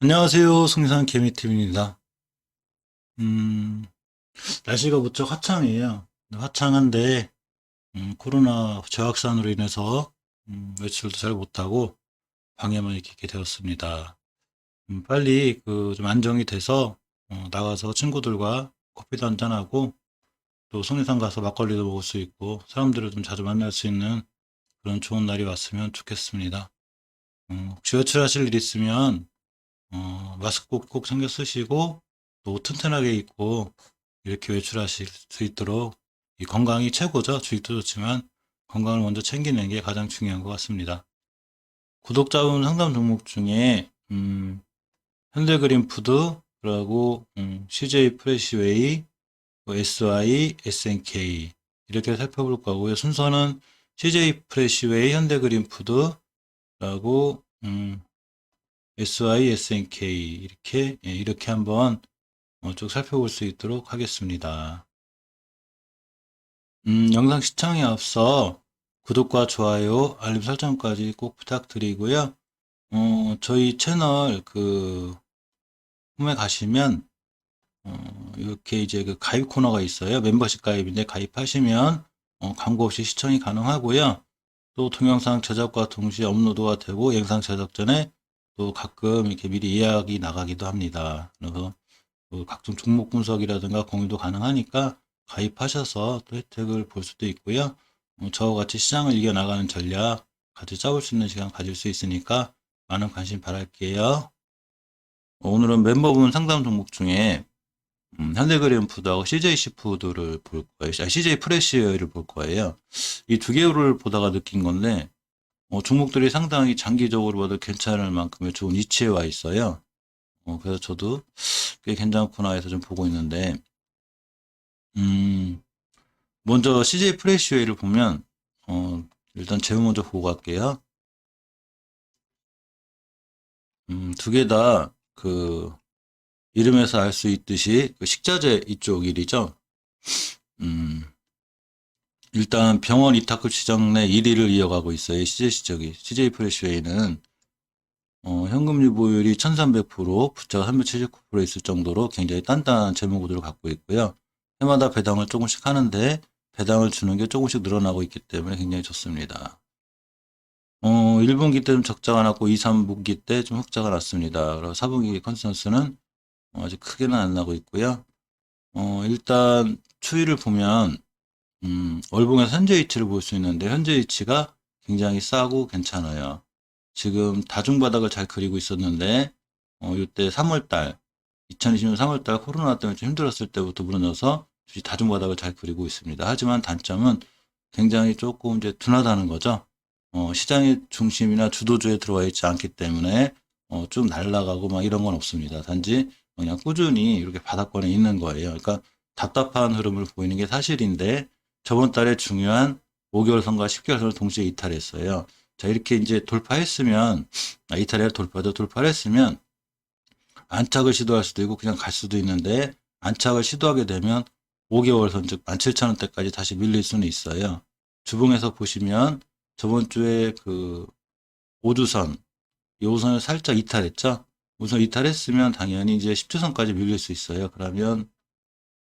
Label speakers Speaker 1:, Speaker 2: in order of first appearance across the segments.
Speaker 1: 안녕하세요. 승산 개미TV입니다. 음, 날씨가 무척 화창해요. 화창한데, 코로나 재확산으로 인해서, 외출도 잘 못하고, 방에만 이렇게 있게 되었습니다. 빨리 좀 안정이 돼서, 나가서 친구들과 커피도 한잔하고, 또 성리산 가서 막걸리도 먹을 수 있고, 사람들을 좀 자주 만날 수 있는 그런 좋은 날이 왔으면 좋겠습니다. 혹시 외출하실 일 있으면, 마스크 꼭 챙겨 쓰시고, 또 튼튼하게 입고, 이렇게 외출하실 수 있도록, 이 건강이 최고죠. 주식도 좋지만, 건강을 먼저 챙기는 게 가장 중요한 것 같습니다. 구독자분 상담 종목 중에, 현대그린푸드, 그리고 CJ 프레시웨이, SI, SNK, 이렇게 살펴볼 거고요. 순서는 CJ 프레시웨이, 현대그린푸드라고, SI, SNK, 이렇게 한번 쭉 살펴볼 수 있도록 하겠습니다. 영상 시청에 앞서 구독과 좋아요, 알림 설정까지 꼭 부탁드리고요. 저희 채널 홈에 가시면, 이렇게 이제 가입 코너가 있어요. 멤버십 가입인데 가입하시면, 광고 없이 시청이 가능하고요. 또 동영상 제작과 동시에 업로드가 되고, 영상 제작 전에 또 가끔 이렇게 미리 예약이 나가기도 합니다. 그래서 각종 종목 분석이라든가 공유도 가능하니까 가입하셔서 또 혜택을 볼 수도 있고요. 저와 같이 시장을 이겨나가는 전략 같이 짜볼 수 있는 시간 가질 수 있으니까 많은 관심 바랄게요. 오늘은 멤버분 상담 종목 중에 현대그린푸드하고 CJC푸드를 볼 거예요. CJ 프레시를 볼 거예요. 이 두 개를 보다가 느낀 건데 종목들이 상당히 장기적으로 봐도 괜찮을 만큼의 좋은 위치에 와 있어요. 그래서 저도 꽤 괜찮구나 해서 좀 보고 있는데 음, 먼저 CJ 프레시웨이를 보면, 일단 제목 먼저 보고 갈게요. 두 개 다, 이름에서 알 수 있듯이, 식자재 이쪽 일이죠. 음, 일단 병원 이타크 시장 내 1위를 이어가고 있어요. CJ 프레시웨이는, 현금 유보율이 1300%, 부채가 379% 있을 정도로 굉장히 단단한 재무 구조를 갖고 있고요. 해마다 배당을 조금씩 하는데, 배당을 주는 게 조금씩 늘어나고 있기 때문에 굉장히 좋습니다. 1분기 때 좀 적자가 났고 2, 3분기 때 좀 흑자가 났습니다. 그리고 4분기 컨센서스는 아직 크게는 안 나고 있고요. 일단 추이를 보면 월봉에서 현재 위치를 볼 수 있는데 현재 위치가 굉장히 싸고 괜찮아요. 지금 다중바닥을 잘 그리고 있었는데 이때 3월달 2020년 3월달 코로나 때문에 좀 힘들었을 때부터 무너져서 다중바닥을 잘 그리고 있습니다. 하지만 단점은 굉장히 조금 이제 둔하다는 거죠. 시장의 중심이나 주도주에 들어와 있지 않기 때문에 쭉 날아가고 막 이런 건 없습니다. 단지 그냥 꾸준히 이렇게 바닥권에 있는 거예요. 그러니까 답답한 흐름을 보이는 게 사실인데 저번 달에 중요한 5개월 선과 10개월 선을 동시에 이탈했어요. 자, 이렇게 이제 돌파했으면, 이탈리아 돌파를 했으면, 안착을 시도할 수도 있고, 그냥 갈 수도 있는데, 안착을 시도하게 되면, 5개월 선, 즉, 17,000원대까지 다시 밀릴 수는 있어요. 주봉에서 보시면, 저번 주에 5주선, 이 5선을 살짝 이탈했죠? 우선 이탈했으면 당연히 이제 10주선까지 밀릴 수 있어요. 그러면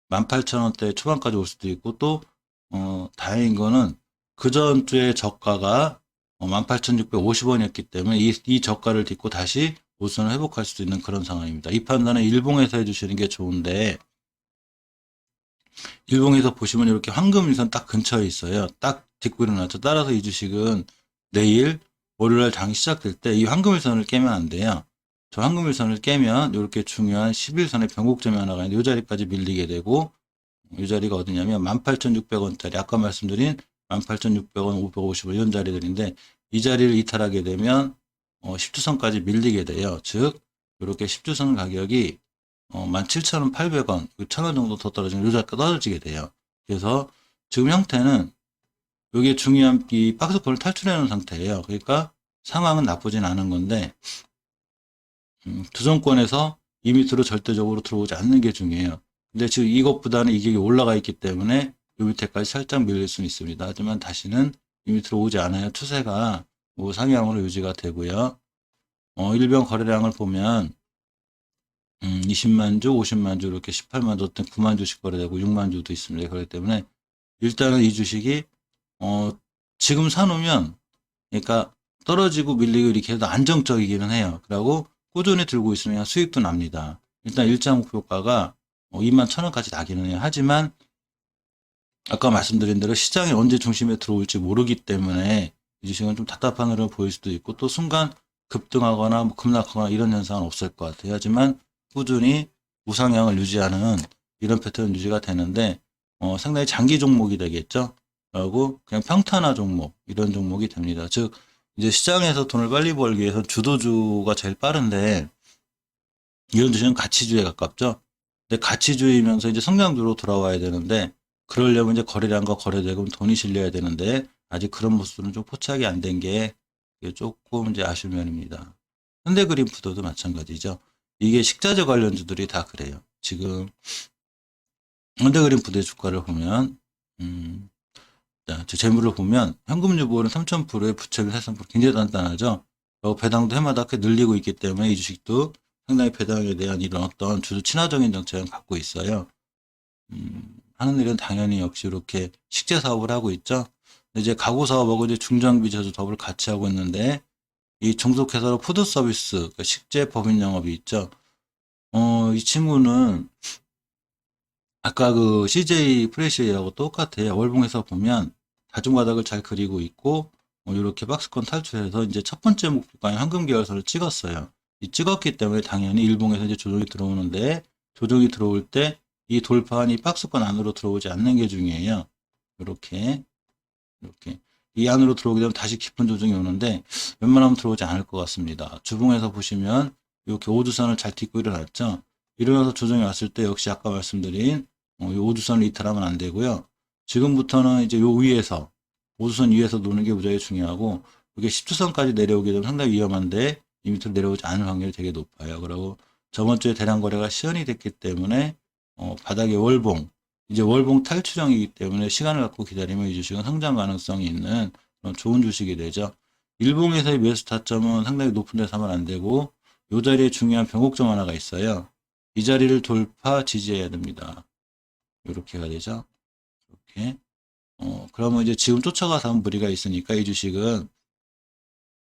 Speaker 1: 18,000원대 초반까지 올 수도 있고, 또, 다행인 거는 그 전주의 저가가 18,650원이었기 때문에 이 저가를 딛고 다시 우선을 회복할 수도 있는 그런 상황입니다. 이 판단은 일봉에서 해주시는 게 좋은데, 일봉에서 보시면 이렇게 황금일선 딱 근처에 있어요. 딱 딛고 일어났죠. 따라서 이 주식은 내일 월요일 장이 시작될 때 이 황금일선을 깨면 안 돼요. 저 황금일선을 깨면 이렇게 중요한 11선의 변곡점이 하나가 있는데 이 자리까지 밀리게 되고 이 자리가 어디냐면 18,600원짜리 아까 말씀드린 18,600원, 550원 이런 자리들인데 이 자리를 이탈하게 되면 10주선까지 밀리게 돼요. 즉 이렇게 10주선 가격이 17,800원, 1,000원 정도 더 떨어지면 이 자리가 떨어지게 돼요. 그래서 지금 형태는 이게 중요한 이 박스권을 탈출해 놓은 상태예요. 그러니까 상황은 나쁘진 않은 건데 두정권에서 이 밑으로 절대적으로 들어오지 않는 게 중요해요. 근데 지금 이것보다는 이게 올라가 있기 때문에 이 밑에까지 살짝 밀릴 수는 있습니다. 하지만 다시는 이 밑으로 오지 않아요. 추세가 상향으로 유지가 되고요. 일변 거래량을 보면 20만 주, 50만 주 이렇게 18만 주, 어떤 9만 주씩 거래되고 6만 주도 있습니다. 그렇기 때문에 일단은 이 주식이 지금 사놓으면 그러니까 떨어지고 밀리고 이렇게 해도 안정적이기는 해요. 그리고 꾸준히 들고 있으면 수익도 납니다. 일단 일자 목표가가 2만 1,000원까지 나기는 해요. 하지만 아까 말씀드린 대로 시장이 언제 중심에 들어올지 모르기 때문에 이 주식은 좀 답답한 흐름을 보일 수도 있고 또 순간 급등하거나 뭐 급락하거나 이런 현상은 없을 것 같아요. 하지만 꾸준히 우상향을 유지하는 이런 패턴 유지가 되는데 상당히 장기 종목이 되겠죠. 그리고 그냥 평탄화 종목 이런 종목이 됩니다. 즉 이제 시장에서 돈을 빨리 벌기 위해서 주도주가 제일 빠른데 이런 주식은 가치주에 가깝죠. 근데 가치주이면서 이제 성장주로 돌아와야 되는데 그러려면 이제 거래량과 거래대금 돈이 실려야 되는데 아직 그런 모습은 좀 포착이 안 된 게 조금 이제 아쉬운 면입니다. 현대그린푸드도 마찬가지죠. 이게 식자재 관련주들이 다 그래요. 지금 현대그린푸드의 주가를 보면 자, 저 재물을 보면 현금 유보는 3,000%에 부채비 4,000% 굉장히 단단하죠. 그리고 배당도 해마다 이렇게 늘리고 있기 때문에 이 주식도 상당히 배당에 대한 이런 어떤 주주 친화적인 정책을 갖고 있어요. 하는 일은 당연히 역시 이렇게 식재 사업을 하고 있죠. 근데 이제 가구 사업하고 이제 중장비 제조 사업을 같이 하고 있는데 이 종속회사로 푸드 서비스, 그러니까 식재 법인 영업이 있죠. 이 친구는 아까 그 CJ 프레시하고 똑같아요. 월봉에서 보면 다중바닥을 잘 그리고 있고 이렇게 박스권 탈출해서 이제 첫 번째 목표가인 황금 계열선을 찍었어요. 이 찍었기 때문에 당연히 일봉에서 이제 조정이 들어오는데 조정이 들어올 때 이 돌파한 이 박스권 안으로 들어오지 않는 게 중요해요. 이렇게 이 안으로 들어오게 되면 다시 깊은 조정이 오는데 웬만하면 들어오지 않을 것 같습니다. 주봉에서 보시면 이렇게 오주선을 잘 딛고 일어났죠. 일어나서 조정이 왔을 때 역시 아까 말씀드린 이 오주선을 이탈하면 안 되고요. 지금부터는 이제 요 위에서 오주선 위에서 노는 게 무지하게 중요하고 이게 10주선까지 내려오게 되면 상당히 위험한데 이 밑으로 내려오지 않을 확률이 되게 높아요. 그리고 저번 주에 대량 거래가 시연이 됐기 때문에 바닥의 월봉 이제 월봉 탈출형이기 때문에 시간을 갖고 기다리면 이 주식은 성장 가능성이 있는 그런 좋은 주식이 되죠. 일봉에서의 매수 타점은 상당히 높은 데서 하면 안 되고 이 자리에 중요한 변곡점 하나가 있어요. 이 자리를 돌파 지지해야 됩니다. 이렇게가 되죠. 이렇게. 그러면 이제 지금 쫓아가서 한 무리가 있으니까 이 주식은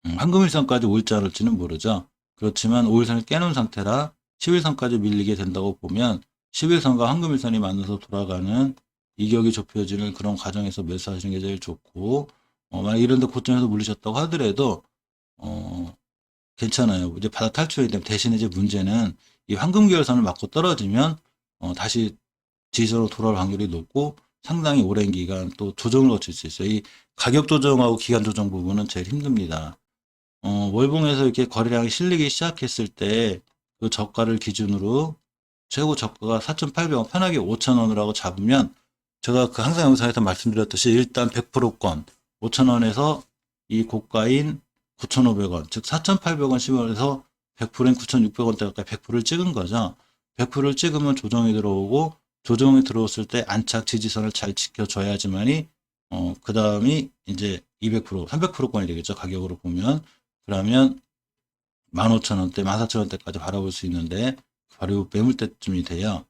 Speaker 1: 한금일선까지 올지 않을지는 모르죠. 그렇지만 5일선을 깨놓은 상태라 10일선까지 밀리게 된다고 보면 11선과 한금일선이 만나서 돌아가는 이격이 좁혀지는 그런 과정에서 매수하시는 게 제일 좋고 만약 이런 데 고점에서 물리셨다고 하더라도 괜찮아요. 이제 바닥 탈출이 되면 대신 이제 문제는 이 황금계열선을 맞고 떨어지면 다시 지지선으로 돌아올 확률이 높고 상당히 오랜 기간 또 조정을 거칠 수 있어요. 이 가격 조정하고 기간 조정 부분은 제일 힘듭니다. 월봉에서 이렇게 거래량이 실리기 시작했을 때 그 저가를 기준으로 최고 저가가 4,800원 편하게 5,000원을 하고 잡으면 제가 그 항상 영상에서 말씀드렸듯이 일단 100%권 5,000원에서 이 고가인 9,500원 즉 4,800원 시원에서 100%인 9,600원대 가까이 100%를 찍은 거죠. 100%를 찍으면 조정이 들어오고 조정이 들어왔을 때 안착 지지선을 잘 지켜줘야지만이 그 다음이 이제 200%, 300%권이 되겠죠. 가격으로 보면. 그러면 15,000원대, 14,000원대까지 바라볼 수 있는데 바로 매물대쯤이 돼요.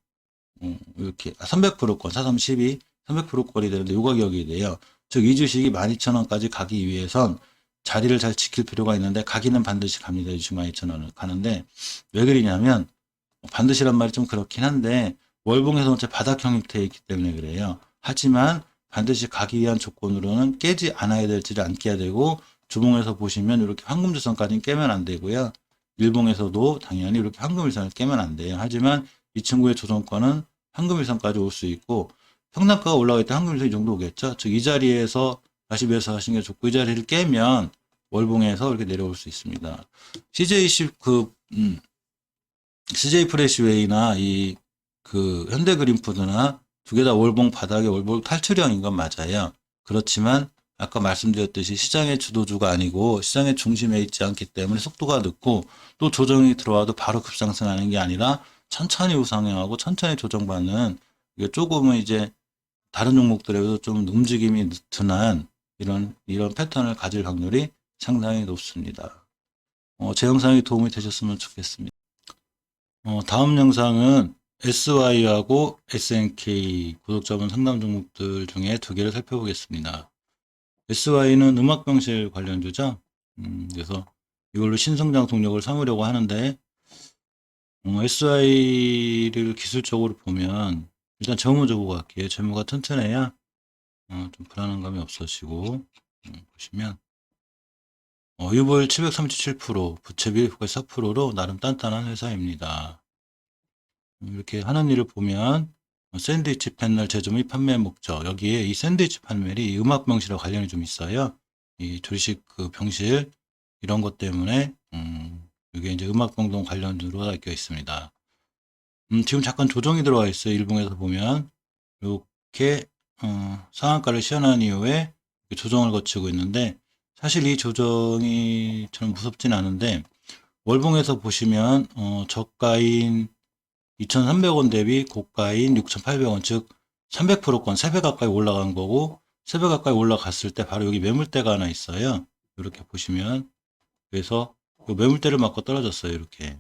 Speaker 1: 이렇게 300%권, 4312, 300%권이 되는데 요 가격이 돼요. 즉 이 주식이 12,000원까지 가기 위해선 자리를 잘 지킬 필요가 있는데 가기는 반드시 갑니다. 이 주식 12,000원을 가는데 왜 그러냐면 반드시란 말이 좀 그렇긴 한데 월봉에서 전체 바닥 형태에 있기 때문에 그래요. 하지만 반드시 가기 위한 조건으로는 깨지 않아야 될지를 안 깨야 되고 주봉에서 보시면 이렇게 황금주선까지는 깨면 안 되고요. 일봉에서도 당연히 이렇게 황금일선을 깨면 안 돼요. 하지만 이 친구의 조정권은 황금일선까지 올 수 있고 평단가가 올라갈 때 황금일선 이 정도 오겠죠. 즉 이 자리에서 다시 매수하시는 게 좋고 이 자리를 깨면 월봉에서 이렇게 내려올 수 있습니다. CJ 프레시웨이나 현대그린푸드나 두 개 다 월봉 바닥에 월봉 탈출형인 건 맞아요. 그렇지만 아까 말씀드렸듯이 시장의 주도주가 아니고 시장의 중심에 있지 않기 때문에 속도가 늦고 또 조정이 들어와도 바로 급상승하는 게 아니라 천천히 우상향하고 천천히 조정받는 이게 조금은 이제 다른 종목들에도 좀 움직임이 둔한 이런 패턴을 가질 확률이 상당히 높습니다. 제 영상이 도움이 되셨으면 좋겠습니다. 다음 영상은 SY하고 SNK 구독자분 상담 종목들 중에 두 개를 살펴보겠습니다. SY는 음악병실 관련주죠. 그래서 이걸로 신성장 동력을 삼으려고 하는데, SY를 기술적으로 보면, 일단 재무 보고 갈게요. 재무가 튼튼해야, 좀 불안한 감이 없어지고, 보시면, 유보율 737%, 부채비율 4%로 나름 단단한 회사입니다. 이렇게 하는 일을 보면 샌드위치 패널 제조 및 판매 목적, 여기에 이 샌드위치 패널이 음악 병실과 관련이 좀 있어요. 이 조리식 그 병실 이런 것 때문에 이게 이제 음악 병동 관련으로 엮여 있습니다. 지금 잠깐 조정이 들어와 있어요. 일봉에서 보면 이렇게 상한가를 시연한 이후에 조정을 거치고 있는데, 사실 이 조정이 저는 무섭진 않은데, 월봉에서 보시면 저가인 2,300원 대비 고가인 6,800원, 즉 300%권 3배 가까이 올라간 거고, 3배 가까이 올라갔을 때 바로 여기 매물대가 하나 있어요. 이렇게 보시면, 그래서 이 매물대를 맞고 떨어졌어요. 이렇게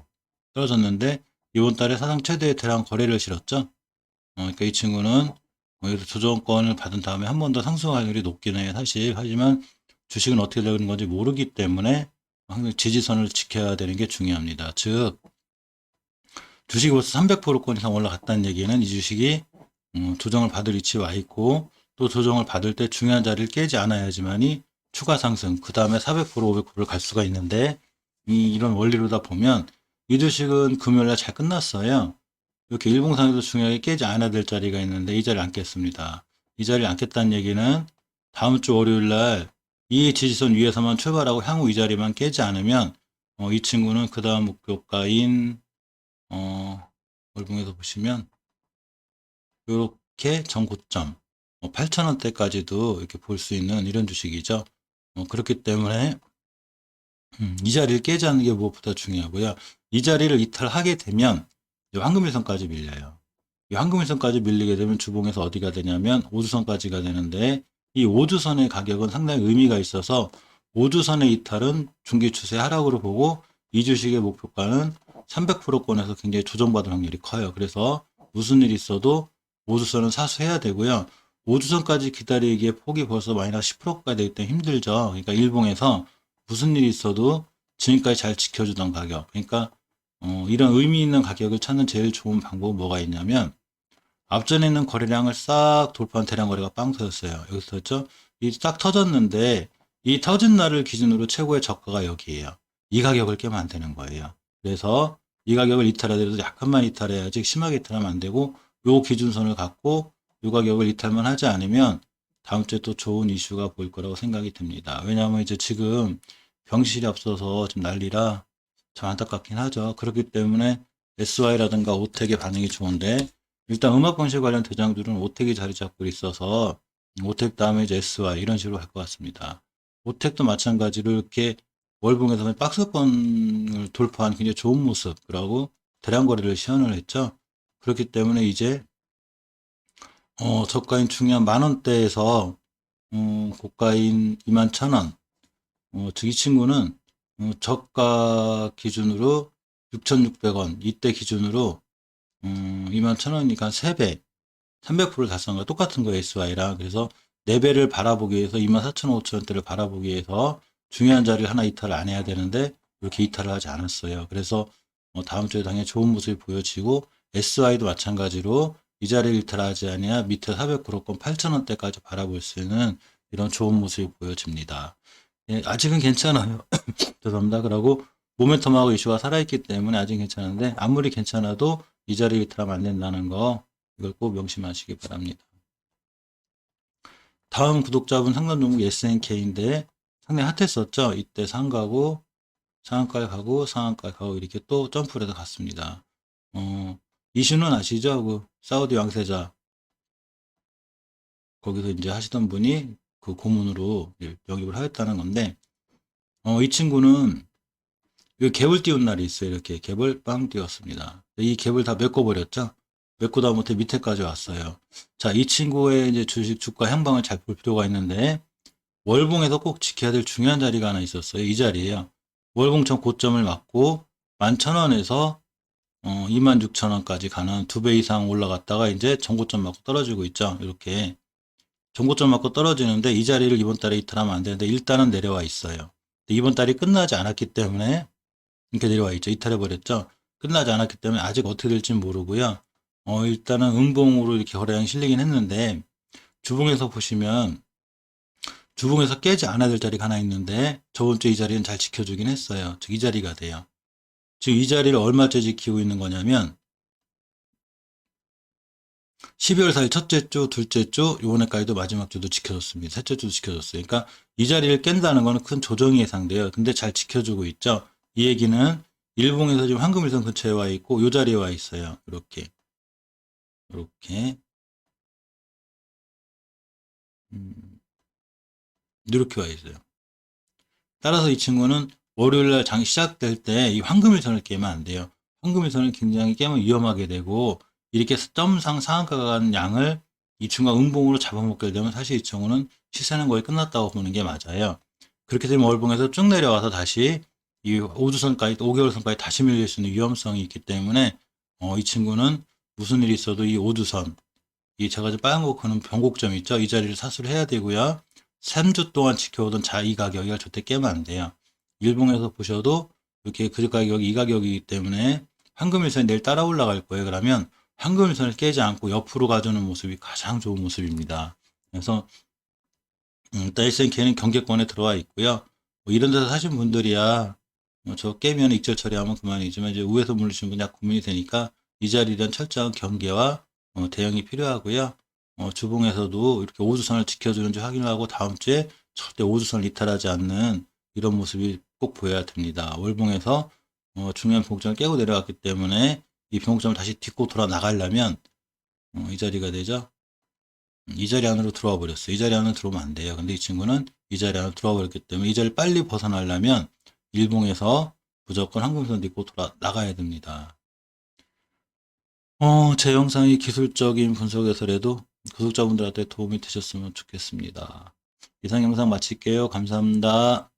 Speaker 1: 떨어졌는데 이번 달에 사상 최대의 대량 거래를 실었죠. 그러니까 이 친구는 여기서 조정권을 받은 다음에 한 번 더 상승 확률이 높긴 해요, 사실. 하지만 주식은 어떻게 되는 건지 모르기 때문에 항상 지지선을 지켜야 되는 게 중요합니다. 즉 주식이 벌써 300%권 이상 올라갔다는 얘기는 이 주식이 조정을 받을 위치에 와 있고, 또 조정을 받을 때 중요한 자리를 깨지 않아야지만이 추가 상승, 그 다음에 400%, 500%를 갈 수가 있는데, 이런 원리로다 보면 이 주식은 금요일날 잘 끝났어요. 이렇게 일봉상에도 중요하게 깨지 않아야 될 자리가 있는데 이 자리를 안 깼습니다. 이 자리를 안 깼다는 얘기는 다음 주 월요일날 이 지지선 위에서만 출발하고 향후 이 자리만 깨지 않으면 이 친구는 그 다음 목표가인 월봉에서 보시면 이렇게 전고점 8,000원대까지도 이렇게 볼 수 있는 이런 주식이죠. 그렇기 때문에 이 자리를 깨지 않는 게 무엇보다 중요하고요. 이 자리를 이탈하게 되면 황금일선까지 밀려요. 이 황금일선까지 밀리게 되면 주봉에서 어디가 되냐면 5주선까지가 되는데, 이 5주선의 가격은 상당히 의미가 있어서 5주선의 이탈은 중기 추세 하락으로 보고, 이 주식의 목표가는 300%권에서 굉장히 조정받을 확률이 커요. 그래서 무슨 일이 있어도 5주선은 사수해야 되고요. 5주선까지 기다리기에 폭이 벌써 마이너스 10%까지 되기 때문에 힘들죠. 그러니까 일봉에서 무슨 일이 있어도 지금까지 잘 지켜주던 가격, 그러니까 이런 의미 있는 가격을 찾는 제일 좋은 방법은 뭐가 있냐면, 앞전에 있는 거래량을 싹 돌파한 대량 거래가 빵 터졌어요. 여기서 터졌죠? 이 싹 터졌는데 이 터진 날을 기준으로 최고의 저가가 여기에요. 이 가격을 깨면 안 되는 거예요. 그래서 이 가격을 이탈하더라도 약간만 이탈해야지 심하게 이탈하면 안 되고, 요 기준선을 갖고 요 가격을 이탈만 하지 않으면 다음 주에 또 좋은 이슈가 보일 거라고 생각이 듭니다. 왜냐하면 이제 지금 병실이 없어서 좀 난리라 참 안타깝긴 하죠. 그렇기 때문에 SY라든가 오텍의 반응이 좋은데, 일단 음악방식 관련 대장들은 오텍이 자리 잡고 있어서 오텍 다음에 이제 SY 이런 식으로 갈 것 같습니다. 오텍도 마찬가지로 이렇게 월봉에서 박스권을 돌파한 굉장히 좋은 모습이라고 대량 거래를 시연을 했죠. 그렇기 때문에 이제 저가인 중요한 만 원대에서 고가인 21,000원, 즉 이 친구는 저가 기준으로 6,600원, 이때 기준으로 21,000원이니까 한 3배, 300%를 달성한 거 똑같은 거예요, SY랑. 그래서 4배를 바라보기 위해서 24,500원대를 바라보기 위해서 중요한 자리를 하나 이탈을 안 해야 되는데 이렇게 이탈을 하지 않았어요. 그래서 다음 주에 당연히 좋은 모습이 보여지고, SY도 마찬가지로 이 자리를 이탈하지 아니야 밑에 400%권 8,000원대까지 바라볼 수 있는 이런 좋은 모습이 보여집니다. 예, 아직은 괜찮아요. 죄송합니다. 그러고 모멘텀하고 이슈가 살아있기 때문에 아직 괜찮은데, 아무리 괜찮아도 이 자리에 이탈하면 안 된다는 거, 이걸 꼭 명심하시기 바랍니다. 다음 구독자분 상담 종목 SNK인데 상당히 핫했었죠. 이때 상가고 상한가에 가고 상한가에 가고 이렇게 또 점프를 해서 갔습니다. 이슈는 아시죠? 그 사우디 왕세자 거기서 이제 하시던 분이 그 고문으로 영입을 하였다는 건데, 이 친구는 이 갭을 띄운 날이 있어요. 이렇게 갭을 빵 띄웠습니다. 이 갭을 다 메꿔버렸죠. 메고 다못해 밑에까지 왔어요. 자, 이 친구의 이제 주식 주가 향방을 잘 볼 필요가 있는데, 월봉에서 꼭 지켜야 될 중요한 자리가 하나 있었어요. 이 자리에요. 월봉 전 고점을 맞고 11,000원에서 26,000원까지 가는 2배 이상 올라갔다가 이제 전고점 맞고 떨어지고 있죠. 이렇게 전고점 맞고 떨어지는데 이 자리를 이번 달에 이탈하면 안 되는데 일단은 내려와 있어요. 이번 달이 끝나지 않았기 때문에 이렇게 내려와 있죠. 이탈해 버렸죠. 끝나지 않았기 때문에 아직 어떻게 될지 모르고요. 일단은 음봉으로 이렇게 거래량이 실리긴 했는데 주봉에서 보시면 주봉에서 깨지 않아야 될 자리가 하나 있는데 저번 주 이 자리는 잘 지켜주긴 했어요. 즉 이 자리가 돼요. 지금 이 자리를 얼마째 지키고 있는 거냐면 12월 4일 첫째 주, 둘째 주, 요번에까지도 마지막 주도 지켜줬습니다. 셋째 주도 지켜줬어요. 그러니까 이 자리를 깬다는 거는 큰 조정이 예상돼요. 근데 잘 지켜주고 있죠. 이 얘기는 일봉에서 지금 황금일선 근처에 와 있고 요 자리에 와 있어요. 이렇게 이렇게 와 있어요. 따라서 이 친구는 월요일날 장이 시작될 때 이 황금일선을 깨면 안 돼요. 황금일선을 굉장히 깨면 위험하게 되고 이렇게 점상 상한가가 가는 양을 이 친구가 음봉으로 잡아먹게 되면 사실 이 친구는 시세는 거의 끝났다고 보는 게 맞아요. 그렇게 되면 월봉에서 쭉 내려와서 다시 이 5주선까지 5개월선까지 다시 밀릴 수 있는 위험성이 있기 때문에 이 친구는 무슨 일이 있어도 이 5주선 이 제가 빨간 거 그는 변곡점 있죠. 이 자리를 사수를 해야 되고요. 3주 동안 지켜오던 이 가격이 절대 깨면 안 돼요. 일봉에서 보셔도 이렇게 그 가격이 이 가격이기 때문에 황금일선이 내일 따라 올라갈 거예요. 그러면 황금일선을 깨지 않고 옆으로 가주는 모습이 가장 좋은 모습입니다. 그래서 일단 SNK는 경계권에 들어와 있고요. 뭐 이런 데서 사신 분들이야 저 깨면 익절 처리하면 그만이지만 이제 위에서 물리시는 분이 약 고민이 되니까 이 자리에 대한 철저한 경계와 대응이 필요하고요. 주봉에서도 이렇게 5주선을 지켜주는지 확인을 하고 다음 주에 절대 5주선을 이탈하지 않는 이런 모습이 꼭 보여야 됩니다. 월봉에서 중요한 변곡점을 깨고 내려갔기 때문에 이 변곡점을 다시 딛고 돌아 나가려면 이 자리가 되죠. 이 자리 안으로 들어와 버렸어요. 이 자리 안으로 들어오면 안 돼요. 근데 이 친구는 이 자리 안으로 들어와 버렸기 때문에 이 자리를 빨리 벗어나려면 일봉에서 무조건 황금선 딛고 돌아 나가야 됩니다. 제 영상이 기술적인 분석에서라도 구독자분들한테 도움이 되셨으면 좋겠습니다. 이상 영상 마칠게요. 감사합니다.